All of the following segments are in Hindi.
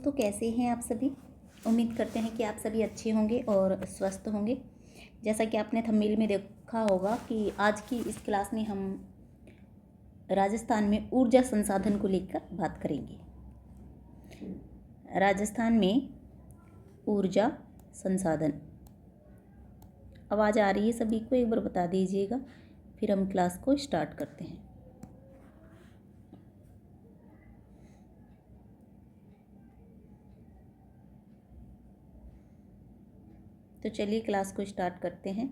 दोस्तों, कैसे हैं आप सभी। उम्मीद करते हैं कि आप सभी अच्छे होंगे और स्वस्थ होंगे। जैसा कि आपने थंबनेल में देखा होगा कि आज की इस क्लास में हम राजस्थान में ऊर्जा संसाधन को लेकर बात करेंगे। राजस्थान में ऊर्जा संसाधन, आवाज़ आ रही है सभी को, एक बार बता दीजिएगा, फिर हम क्लास को स्टार्ट करते हैं। तो चलिए क्लास को स्टार्ट करते हैं।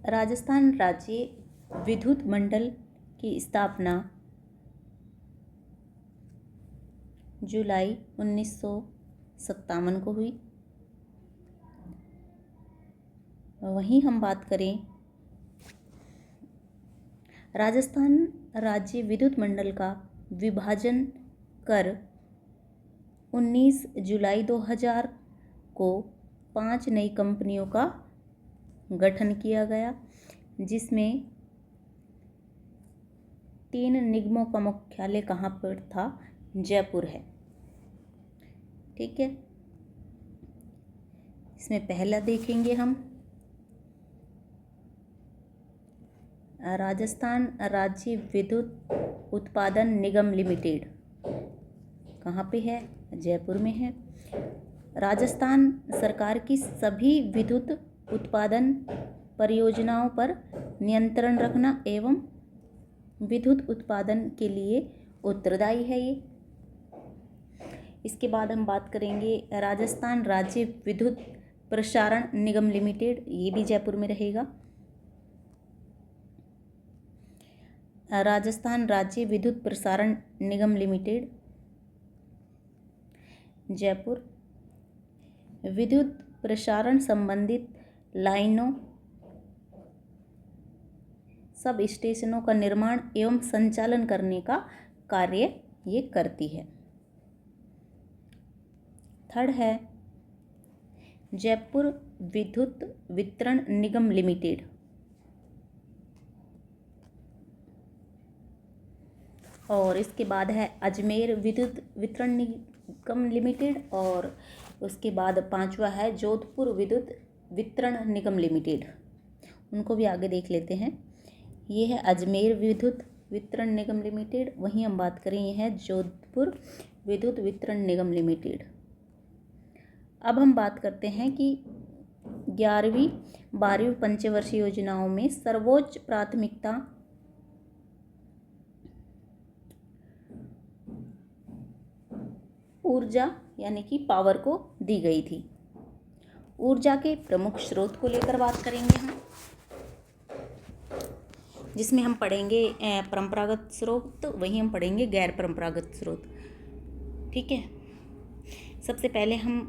राजस्थान राज्य विद्युत मंडल की स्थापना जुलाई 1957 को हुई। वहीं हम बात करें राजस्थान राज्य विद्युत मंडल का विभाजन कर 19 जुलाई 2000 को 5 नई कंपनियों का गठन किया गया, जिसमें 3 निगमों का मुख्यालय कहाँ पर था? जयपुर है। ठीक है, इसमें पहला देखेंगे हम राजस्थान राज्य विद्युत उत्पादन निगम लिमिटेड। कहाँ पे है? जयपुर में है। राजस्थान सरकार की सभी विद्युत उत्पादन परियोजनाओं पर नियंत्रण रखना एवं विद्युत उत्पादन के लिए उत्तरदायी है ये। इसके बाद हम बात करेंगे राजस्थान राज्य विद्युत प्रसारण निगम लिमिटेड, ये भी जयपुर में रहेगा। राजस्थान राज्य विद्युत प्रसारण निगम लिमिटेड जयपुर विद्युत प्रसारण संबंधित लाइनों, सब स्टेशनों का निर्माण एवं संचालन करने का कार्य ये करती है। थर्ड है जयपुर विद्युत वितरण निगम लिमिटेड। और इसके बाद है अजमेर विद्युत वितरण निगम लिमिटेड, और उसके बाद 5वां है जोधपुर विद्युत वितरण निगम लिमिटेड। उनको भी आगे देख लेते हैं। ये है अजमेर विद्युत वितरण निगम लिमिटेड। वहीं हम बात करें, ये है जोधपुर विद्युत वितरण निगम लिमिटेड। अब हम बात करते हैं कि 11वीं 12वीं पंचवर्षीय योजनाओं में सर्वोच्च प्राथमिकता ऊर्जा यानी कि पावर को दी गई थी। ऊर्जा के प्रमुख स्रोत को लेकर बात करेंगे हम, जिसमें हम पढ़ेंगे परंपरागत स्रोत, वहीं हम पढ़ेंगे गैर परंपरागत स्रोत। ठीक है, सबसे पहले हम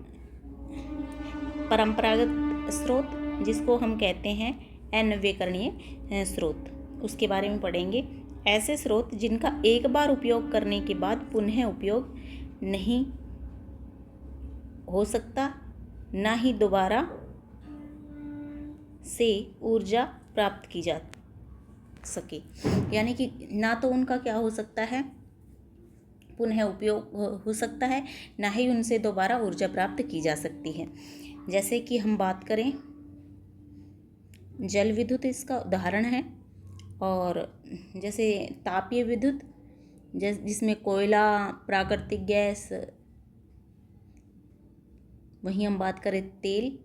परंपरागत स्रोत, जिसको हम कहते हैं अनवीकरणीय स्रोत, उसके बारे में पढ़ेंगे। ऐसे स्रोत जिनका एक बार उपयोग करने के बाद पुनः उपयोग नहीं हो सकता, ना ही दोबारा से ऊर्जा प्राप्त की जा सके। यानी कि ना तो उनका क्या हो सकता है, पुनः उपयोग हो सकता है, ना ही उनसे दोबारा ऊर्जा प्राप्त की जा सकती है। जैसे कि हम बात करें, जल विद्युत इसका उदाहरण है, और जैसे तापीय विद्युत जिसमें कोयला, प्राकृतिक गैस, वहीं हम बात करें तेल,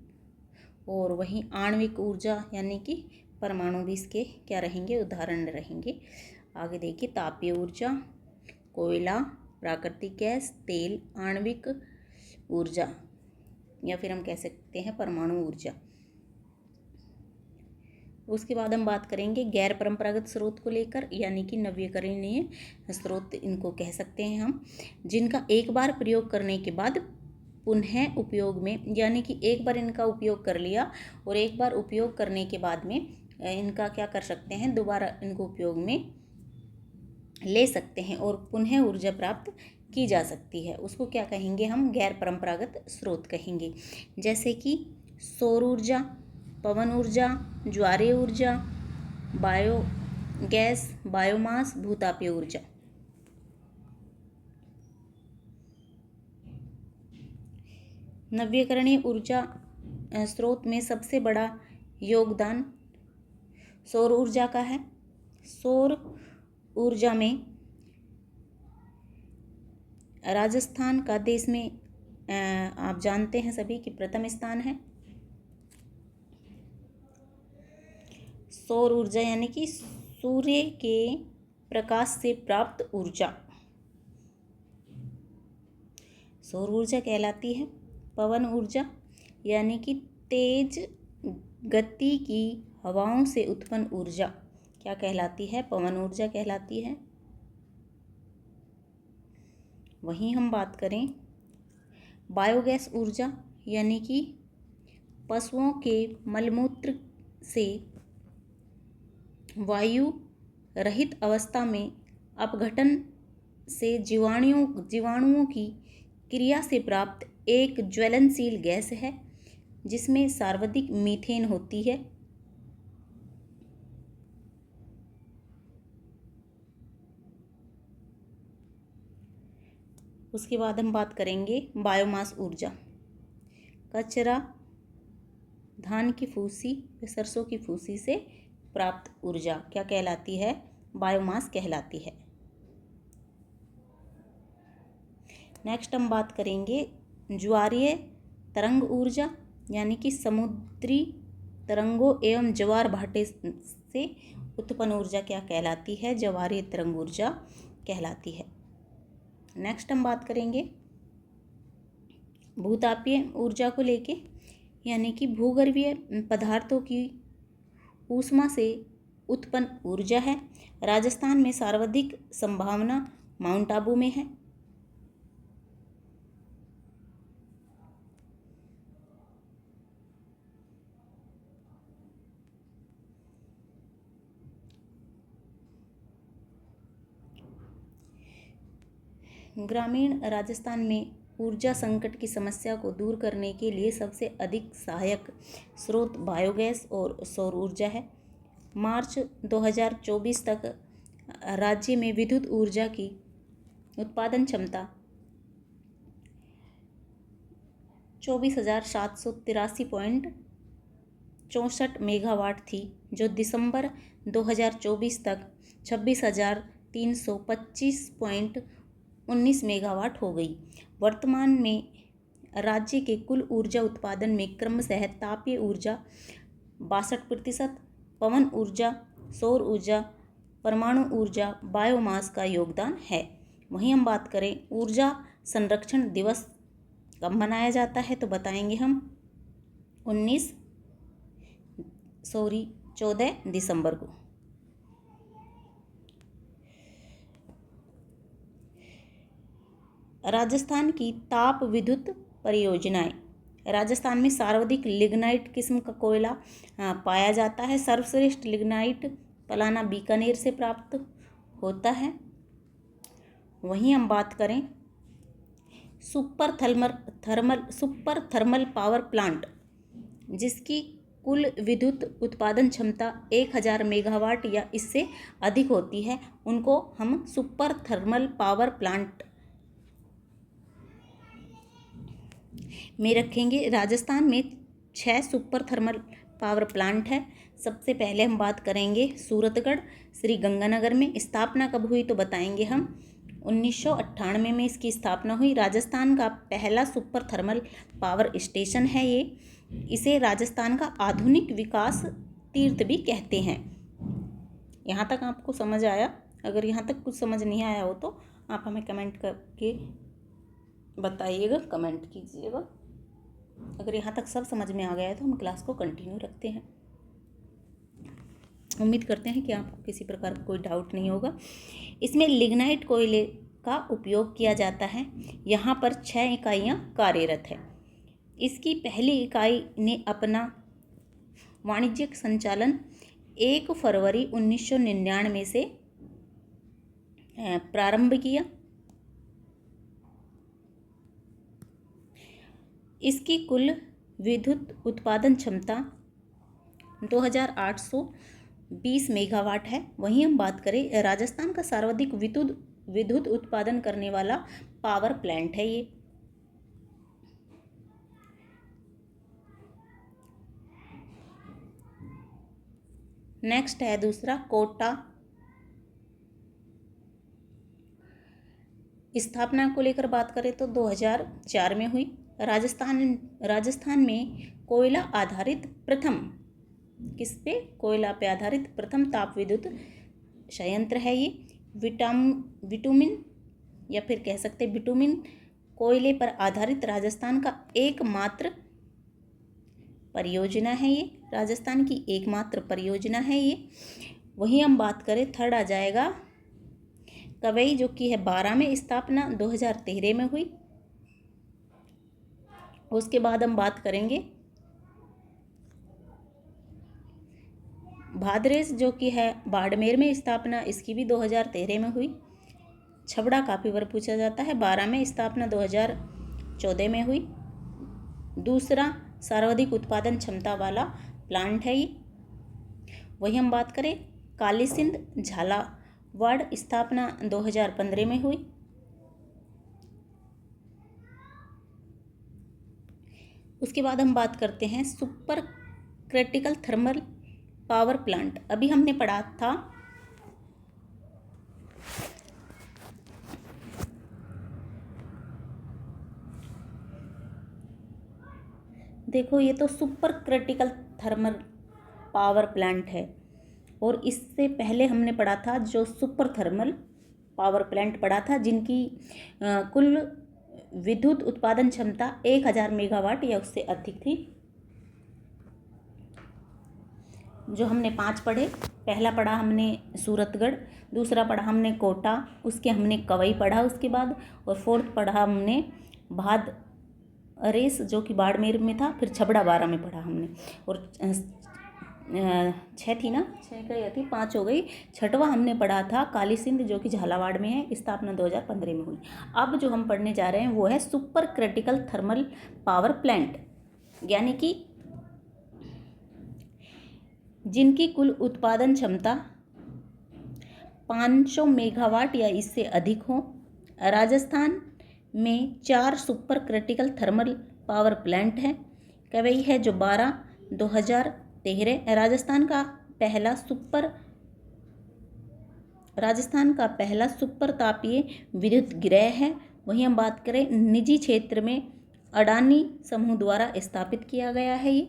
और वहीं आणविक ऊर्जा यानी कि परमाणु भी इसके क्या रहेंगे? उदाहरण रहेंगे। आगे देखिए, तापीय ऊर्जा, कोयला, प्राकृतिक गैस, तेल, आणविक ऊर्जा, या फिर हम कह सकते हैं परमाणु ऊर्जा। उसके बाद हम बात करेंगे गैर परंपरागत स्रोत को लेकर, यानी कि नवीकरणीय स्रोत इनको कह सकते हैं हम, जिनका एक बार प्रयोग करने के बाद पुनः उपयोग में, यानी कि एक बार इनका उपयोग कर लिया और एक बार उपयोग करने के बाद में इनका क्या कर सकते हैं? दोबारा इनको उपयोग में ले सकते हैं और पुनः ऊर्जा प्राप्त की जा सकती है। उसको क्या कहेंगे हम? गैर परंपरागत स्रोत कहेंगे। जैसे कि सौर ऊर्जा, पवन ऊर्जा, ज्वारीय ऊर्जा, बायो गैस, बायोमास, भूतापीय ऊर्जा। नवीकरणीय ऊर्जा स्रोत में सबसे बड़ा योगदान सौर ऊर्जा का है। सौर ऊर्जा में राजस्थान का देश में आप जानते हैं सभी कि प्रथम स्थान है। सौर ऊर्जा यानी कि सूर्य के प्रकाश से प्राप्त ऊर्जा सौर ऊर्जा कहलाती है। पवन ऊर्जा यानी कि तेज गति की हवाओं से उत्पन्न ऊर्जा क्या कहलाती है? पवन ऊर्जा कहलाती है। वहीं हम बात करें बायोगैस ऊर्जा यानी कि पशुओं के मलमूत्र से वायु रहित अवस्था में अपघटन से जीवाणुओं की क्रिया से प्राप्त एक ज्वलनशील गैस है जिसमें सर्वाधिक मीथेन होती है। उसके बाद हम बात करेंगे बायोमास ऊर्जा। कचरा, धान की फूसी, सरसों की फूसी से प्राप्त ऊर्जा क्या कहलाती है? बायोमास कहलाती है। नेक्स्ट हम बात करेंगे ज्वारीय तरंग ऊर्जा यानी कि समुद्री तरंगों एवं ज्वार भाटे से उत्पन्न ऊर्जा क्या कहलाती है? ज्वारीय तरंग ऊर्जा कहलाती है। नेक्स्ट हम बात करेंगे भूतापीय ऊर्जा को लेके यानी कि भूगर्भीय पदार्थों की ऊष्मा से उत्पन्न ऊर्जा है। राजस्थान में सर्वाधिक संभावना माउंट आबू में है। ग्रामीण राजस्थान में ऊर्जा संकट की समस्या को दूर करने के लिए सबसे अधिक सहायक स्रोत बायोगैस और सौर ऊर्जा है। मार्च 2024 तक राज्य में विद्युत ऊर्जा की उत्पादन क्षमता 24,783.64 मेगावाट थी, जो दिसंबर 2024 तक 26,325.19 मेगावाट हो गई। वर्तमान में राज्य के कुल ऊर्जा उत्पादन में क्रमशः तापीय ऊर्जा 62%, पवन ऊर्जा, सौर ऊर्जा, परमाणु ऊर्जा, बायोमास का योगदान है। वहीं हम बात करें ऊर्जा संरक्षण दिवस कब मनाया जाता है तो बताएंगे हम 14 दिसंबर को। राजस्थान की ताप विद्युत परियोजनाएं। राजस्थान में सर्वाधिक लिग्नाइट किस्म का कोयला पाया जाता है। सर्वश्रेष्ठ लिग्नाइट पलाना बीकानेर से प्राप्त होता है। वहीं हम बात करें सुपर थर्मल पावर प्लांट, जिसकी कुल विद्युत उत्पादन क्षमता 1000 मेगावाट या इससे अधिक होती है, उनको हम सुपर थर्मल पावर प्लांट में रखेंगे। राजस्थान में 6 सुपर थर्मल पावर प्लांट है। सबसे पहले हम बात करेंगे सूरतगढ़ श्री गंगानगर में। स्थापना कब हुई तो बताएंगे हम 1998 में इसकी स्थापना हुई। राजस्थान का पहला सुपर थर्मल पावर स्टेशन है ये। इसे राजस्थान का आधुनिक विकास तीर्थ भी कहते हैं। यहाँ तक आपको समझ आया? अगर यहाँ तक कुछ समझ नहीं आया हो तो आप हमें कमेंट करके बताइएगा, कमेंट कीजिएगा। अगर यहाँ तक सब समझ में आ गया है तो हम क्लास को कंटिन्यू रखते हैं। उम्मीद करते हैं कि आपको किसी प्रकार का कोई डाउट नहीं होगा। इसमें लिग्नाइट कोयले का उपयोग किया जाता है। यहाँ पर 6 इकाइयाँ कार्यरत है। इसकी पहली इकाई ने अपना वाणिज्यिक संचालन 1 फरवरी 1999 से प्रारंभ किया। इसकी कुल विद्युत उत्पादन क्षमता 2800 20 मेगावाट है। वहीं हम बात करें राजस्थान का सर्वाधिक विद्युत उत्पादन करने वाला पावर प्लांट है ये। नेक्स्ट है दूसरा कोटा। स्थापना को लेकर बात करें तो 2004 में हुई। राजस्थान में कोयला आधारित प्रथम, किस पे, कोयला पे आधारित प्रथम ताप विद्युत संयंत्र है ये। बिटुमिन या फिर कह सकते बिटुमिन कोयले पर आधारित राजस्थान का एकमात्र परियोजना है ये, राजस्थान की एकमात्र परियोजना है ये। वहीं हम बात करें थर्ड आ जाएगा कवई, जो कि है 12 में स्थापना 2013 में हुई। उसके बाद हम बात करेंगे भादरेस, जो कि है बाड़मेर में स्थापना, इसकी भी 2013 में हुई। छबड़ा काफ़ी बार पूछा जाता है, 12 में स्थापना 2014 में हुई। दूसरा सर्वाधिक उत्पादन क्षमता वाला प्लांट है ये। वही हम बात करें काली सिंध झालावाड़, स्थापना 2015 में हुई। उसके बाद हम बात करते हैं super critical thermal power plant. अभी हमने पढ़ा था देखो, ये तो super critical thermal power plant है, और इससे पहले हमने पढ़ा था जो सुपर थर्मल पावर प्लांट पढ़ा था, जिनकी कुल विद्युत उत्पादन क्षमता 1000 मेगावाट या उससे अधिक थी। जो हमने 5 पढ़े, पहला पढ़ा हमने सूरतगढ़, दूसरा पढ़ा हमने कोटा, उसके हमने कवई पढ़ा उसके बाद, और फोर्थ पढ़ा हमने भादरेस जो कि बाड़मेर में था, फिर छबड़ा 12 में पढ़ा हमने, और 6 थी ना, 6 कही थी, 5 हो गई। छठवा हमने पढ़ा था काली सिंध जो कि झालावाड़ में है, स्थापना 2015 में हुई। अब जो हम पढ़ने जा रहे हैं वो है super critical thermal power plant, यानी कि जिनकी कुल उत्पादन क्षमता 500 मेगावाट या इससे अधिक हो। राजस्थान में 4 super critical thermal power plant हैं। कवई है जो 12 2013। राजस्थान का पहला सुपर तापीय विद्युत गृह है। वहीं हम बात करें निजी क्षेत्र में अडानी समूह द्वारा स्थापित किया गया है ये।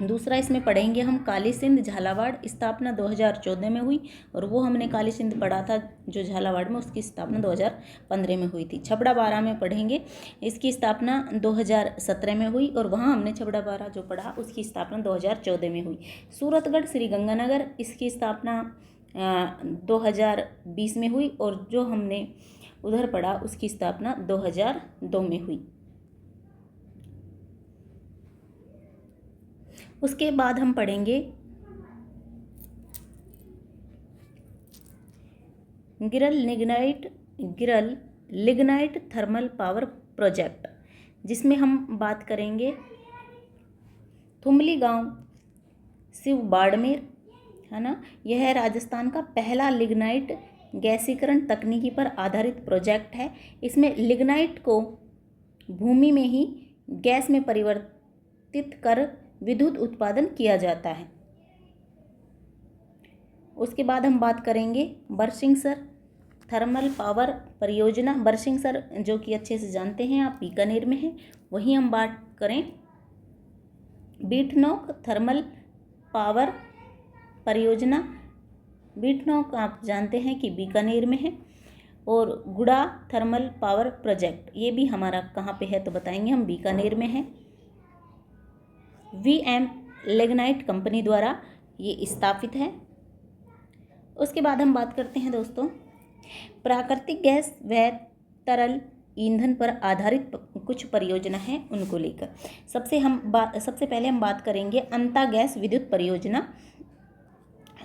दूसरा इसमें पढ़ेंगे हम काली सिंध झालावाड़, स्थापना 2014 में हुई, और वो हमने काली सिंध पढ़ा था जो झालावाड़ में, उसकी स्थापना 2015 में हुई थी। छबड़ा 12 में पढ़ेंगे, इसकी स्थापना 2017 में हुई, और वहाँ हमने छबड़ा 12 जो पढ़ा उसकी स्थापना 2014 में हुई। सूरतगढ़ श्रीगंगानगर, इसकी स्थापना 2020 में हुई, और जो हमने उधर पढ़ा उसकी स्थापना 2002 में हुई। उसके बाद हम पढ़ेंगे गिरल लिग्नाइट थर्मल पावर प्रोजेक्ट, जिसमें हम बात करेंगे थुमली गांव शिव बाड़मेर, है ना। यह है राजस्थान का पहला लिग्नाइट गैसीकरण तकनीकी पर आधारित प्रोजेक्ट है। इसमें लिग्नाइट को भूमि में ही गैस में परिवर्तित कर विद्युत उत्पादन किया जाता है। उसके बाद हम बात करेंगे बरसिंगसर थर्मल पावर परियोजना। बरसिंगसर जो कि अच्छे से जानते हैं आप, बीकानेर में है। वहीं हम बात करें बीटनोक थर्मल पावर परियोजना। बीटनोक आप जानते हैं कि बीकानेर में है। और गुड़ा थर्मल पावर प्रोजेक्ट, ये भी हमारा कहाँ पे है तो बताएंगे हम, बीकानेर में है। VM लिग्नाइट कंपनी द्वारा ये स्थापित है। उसके बाद हम बात करते हैं दोस्तों प्राकृतिक गैस व तरल ईंधन पर आधारित कुछ परियोजना है उनको लेकर। सबसे पहले हम बात करेंगे अंता गैस विद्युत परियोजना,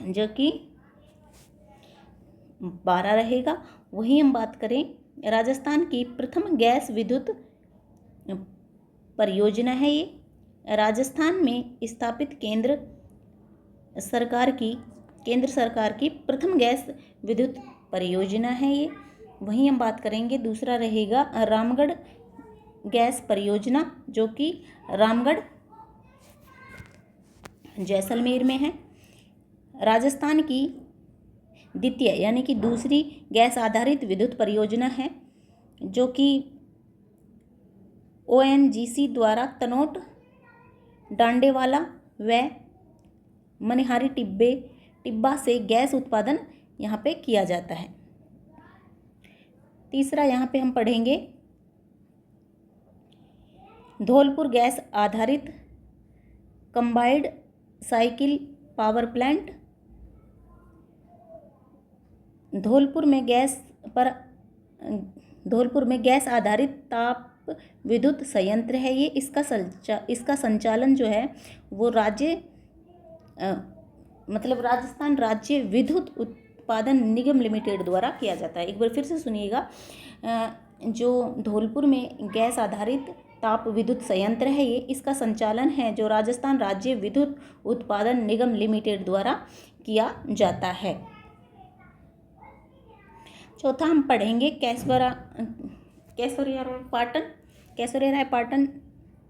जो कि 12 रहेगा। वहीं हम बात करें राजस्थान की प्रथम गैस विद्युत परियोजना है ये। राजस्थान में स्थापित केंद्र सरकार की प्रथम गैस विद्युत परियोजना है ये। वहीं हम बात करेंगे, दूसरा रहेगा रामगढ़ गैस परियोजना, जो कि रामगढ़ जैसलमेर में है। राजस्थान की द्वितीय यानी कि दूसरी गैस आधारित विद्युत परियोजना है, जो कि ONGC द्वारा तनोट, डांडेवाला व मनिहारी टिब्बा से गैस उत्पादन यहाँ पे किया जाता है। तीसरा यहाँ पे हम पढ़ेंगे धौलपुर गैस आधारित combined cycle power plant. Dholpur में गैस आधारित ताप विद्युत संयंत्र है ये। इसका संचालन जो है वो राजस्थान राज्य विद्युत उत्पादन निगम लिमिटेड द्वारा किया जाता है। एक बार फिर से सुनिएगा, जो धौलपुर में गैस आधारित ताप विद्युत संयंत्र है ये, इसका संचालन है जो राजस्थान राज्य विद्युत उत्पादन निगम लिमिटेड द्वारा किया जाता है। चौथा हम पढ़ेंगे केसरिया-रायपाटन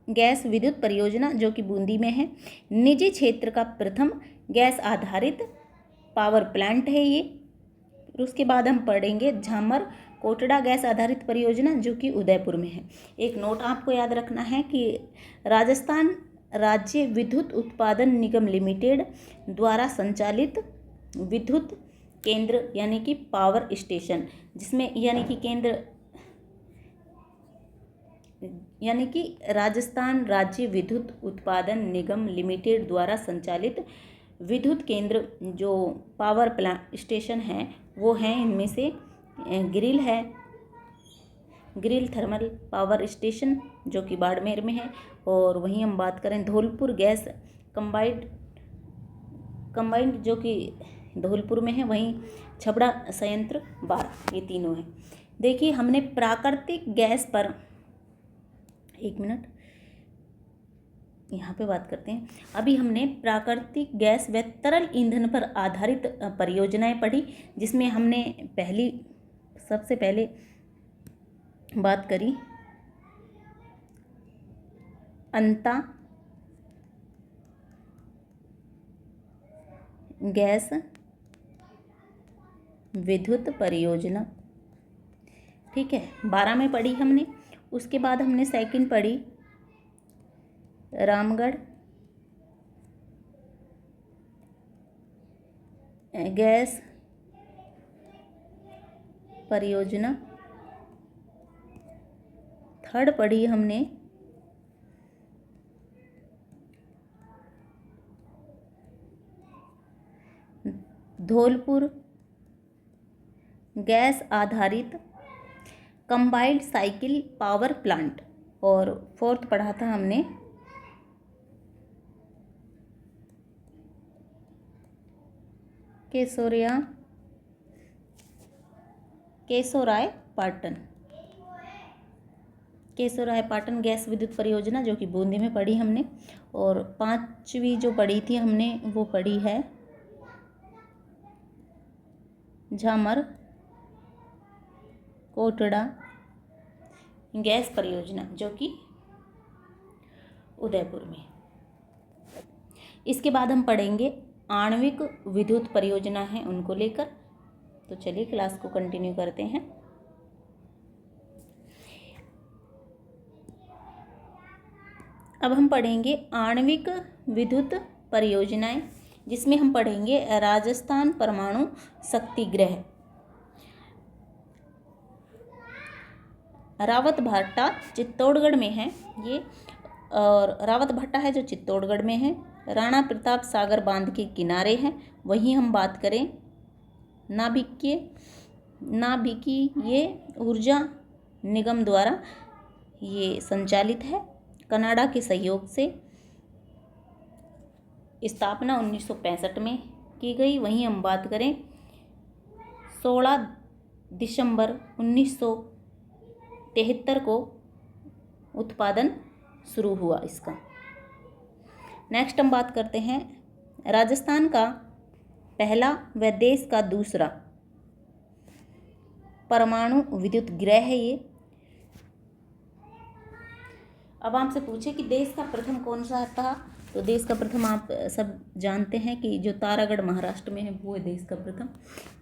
गैस विद्युत परियोजना, जो कि बूंदी में है। निजी क्षेत्र का प्रथम गैस आधारित पावर प्लांट है ये। उसके बाद हम पढ़ेंगे झामर कोटड़ा गैस आधारित परियोजना, जो कि उदयपुर में है। एक नोट आपको याद रखना है कि राजस्थान राज्य विद्युत उत्पादन निगम लिमिटेड द्वारा संचालित विद्युत केंद्र यानी कि पावर स्टेशन, जिसमें यानी कि राजस्थान राज्य विद्युत उत्पादन निगम लिमिटेड द्वारा संचालित विद्युत केंद्र जो पावर प्लांट स्टेशन हैं वो हैं, इनमें से ग्रिल थर्मल पावर स्टेशन, जो कि बाड़मेर में है। और वहीं हम बात करें धौलपुर गैस कंबाइंड, जो कि धौलपुर में है। वहीं छबड़ा संयंत्र 12, ये तीनों हैं। देखिए, हमने प्राकृतिक गैस पर, एक मिनट यहाँ पे बात करते हैं। अभी हमने प्राकृतिक गैस व तरल ईंधन पर आधारित परियोजनाएं पढ़ी, जिसमें हमने सबसे पहले बात करी अंता गैस विद्युत परियोजना, ठीक है, 12 में पढ़ी हमने। उसके बाद हमने सेकंड पढ़ी रामगढ़ गैस परियोजना। थर्ड पढ़ी हमने धौलपुर गैस आधारित कंबाइंड साइकिल पावर प्लांट। और फोर्थ पढ़ा था हमने केशोरायपाटन गैस विद्युत परियोजना, जो कि बूंदी में पढ़ी हमने। और पांचवी जो पढ़ी थी हमने वो पढ़ी है झामर कोटड़ा गैस परियोजना, जो कि उदयपुर में। इसके बाद हम पढ़ेंगे आणविक विद्युत परियोजना है उनको लेकर। तो चलिए क्लास को कंटिन्यू करते हैं। अब हम पढ़ेंगे आणविक विद्युत परियोजनाएं, जिसमें हम पढ़ेंगे राजस्थान परमाणु शक्तिगृह, रावतभाटा चित्तौड़गढ़ में है ये। और रावतभाटा है जो चित्तौड़गढ़ में है, राणा प्रताप सागर बांध के किनारे है। वहीं हम बात करें नाभिकीय ऊर्जा निगम द्वारा ये संचालित है, कनाडा के सहयोग से। स्थापना 1965 में की गई। वहीं हम बात करें 16 दिसंबर 1973 को उत्पादन शुरू हुआ इसका। नेक्स्ट हम बात करते हैं राजस्थान का पहला व देश का दूसरा परमाणु विद्युत गृह है ये। अब आपसे पूछे कि देश का प्रथम कौन सा था, तो देश का प्रथम आप सब जानते हैं कि जो तारागढ़ महाराष्ट्र में है वो है देश का प्रथम,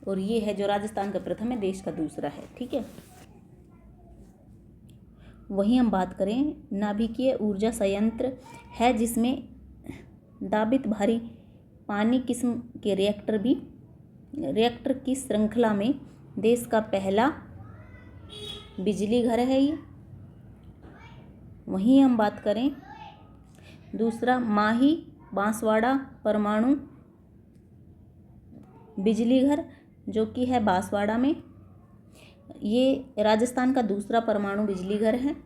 और ये है जो राजस्थान का प्रथम है, देश का दूसरा है। ठीक है। वहीं हम बात करें नाभिकीय ऊर्जा संयंत्र है जिसमें दाबित भारी पानी किस्म के रिएक्टर की श्रृंखला में देश का पहला बिजली घर है ये। वहीं हम बात करें दूसरा माही बांसवाड़ा परमाणु बिजली घर, जो कि है बांसवाड़ा में, ये राजस्थान का दूसरा परमाणु बिजली घर है।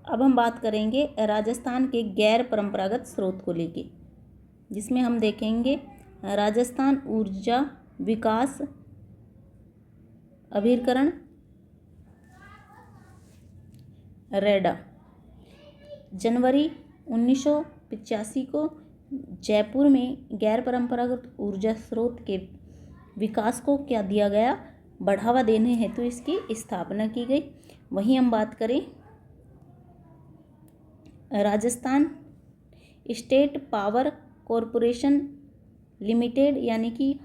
अब हम बात करेंगे राजस्थान के गैर परंपरागत स्रोत को लेके, जिसमें हम देखेंगे राजस्थान ऊर्जा विकास अभिकरण रेडा जनवरी 1985 को जयपुर में गैर परंपरागत ऊर्जा स्रोत के विकास को क्या दिया गया, बढ़ावा देने हेतु इसकी स्थापना की गई। वहीं हम बात करें Rajasthan state power corporation limited यानी कि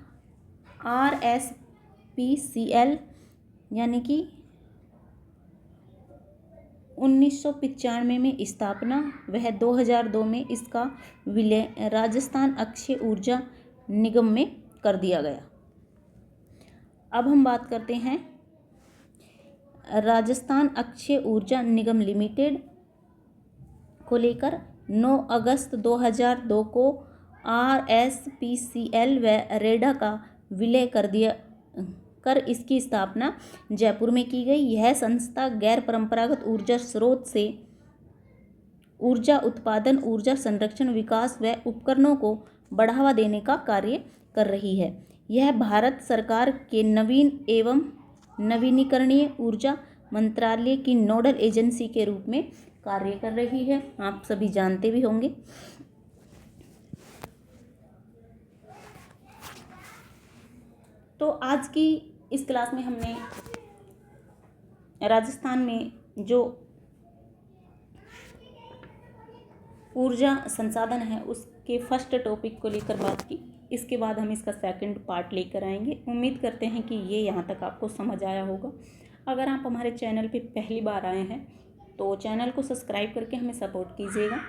RSPCL, यानी कि 1995 में स्थापना, वह 2002 में इसका विलय राजस्थान अक्षय ऊर्जा निगम में कर दिया गया। अब हम बात करते हैं राजस्थान अक्षय ऊर्जा निगम लिमिटेड को लेकर। 9 अगस्त 2002 को RSPCL व रेडा का विलय कर इसकी स्थापना जयपुर में की गई। यह संस्था गैर परंपरागत ऊर्जा स्रोत से ऊर्जा उत्पादन, ऊर्जा संरक्षण, विकास व उपकरणों को बढ़ावा देने का कार्य कर रही है। यह भारत सरकार के नवीन एवं नवीनीकरणीय ऊर्जा मंत्रालय की नोडल एजेंसी के रूप में कार्य कर रही है। आप सभी जानते भी होंगे। तो आज की इस क्लास में हमने राजस्थान में जो ऊर्जा संसाधन है उसके फर्स्ट टॉपिक को लेकर बात की। इसके बाद हम इसका सेकंड पार्ट लेकर आएंगे। उम्मीद करते हैं कि ये यहाँ तक आपको समझ आया होगा। अगर आप हमारे चैनल पे पहली बार आए हैं तो चैनल को सब्सक्राइब करके हमें सपोर्ट कीजिएगा।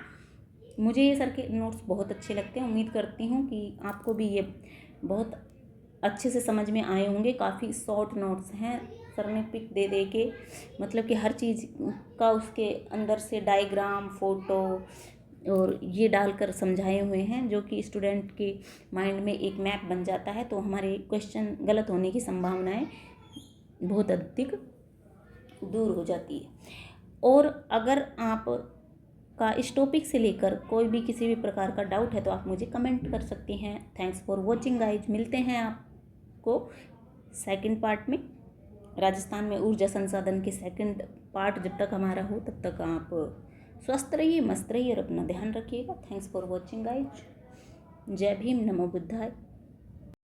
मुझे ये सर के नोट्स बहुत अच्छे लगते हैं। उम्मीद करती हूँ कि आपको भी ये बहुत अच्छे से समझ में आए होंगे। काफ़ी शॉर्ट नोट्स हैं, सर ने पिक दे दे के, मतलब कि हर चीज़ का उसके अंदर से डायग्राम, फोटो और ये डालकर समझाए हुए हैं, जो कि स्टूडेंट के माइंड में एक मैप बन जाता है। तो हमारे क्वेश्चन गलत होने की संभावनाएं बहुत अधिक दूर हो जाती है। और अगर आप का इस टॉपिक से लेकर कोई भी किसी भी प्रकार का डाउट है तो आप मुझे कमेंट कर सकती हैं। Thanks for watching guys. मिलते हैं आपको सेकंड पार्ट में। राजस्थान में ऊर्जा संसाधन के सेकंड पार्ट जब तक हमारा हो तब तक आप स्वस्थ रहिए, मस्त रहिए और अपना ध्यान रखिएगा। Thanks for watching guys. जय भीम, नमो बुद्धाय।